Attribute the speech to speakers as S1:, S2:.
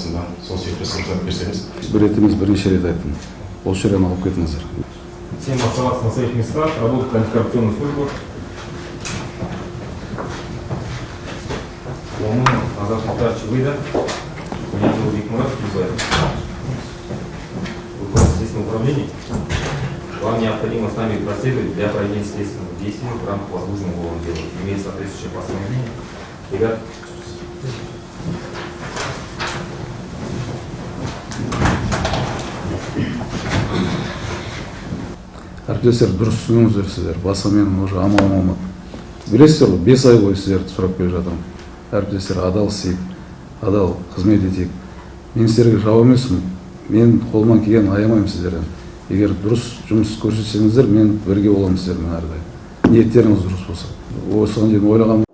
S1: арасында сол секілді рұқсат берсеңіз.
S2: Бір рет емес, бірнеше рет айттым. Осы жерден алып кетіңіздер.
S3: Всем оставаться на своих местах, работать в антикоррупционных службах. Азат Мухтарович выйдет. Меня зовут Викмурат Кузбаев. Руководитель следственного управления. Вам необходимо с нами проследовать для проведения следственных действий в рамках возложенного вам дела. Имеет соответствующее постановление. Ребят,
S2: Әріптестер, дұрыс түсініңіздер сіздер. Басқа менің уже амалым алмады. Білесіздер ғой, 5 ай бойы сіздерді сұрап келе жатырмын. Әріптестер, адал істейік, адал қызмет етейік. Мен сіздерге жау емеспін. Мен қолымнан келгенін аямаймын сіздерден. Егер дұрыс жұмыс көрсетсеңіздер, мен бірге боламын сіздермен әрдайым. Ниеттеріңіз дұрыс болса. Осыған дейін ойлағам.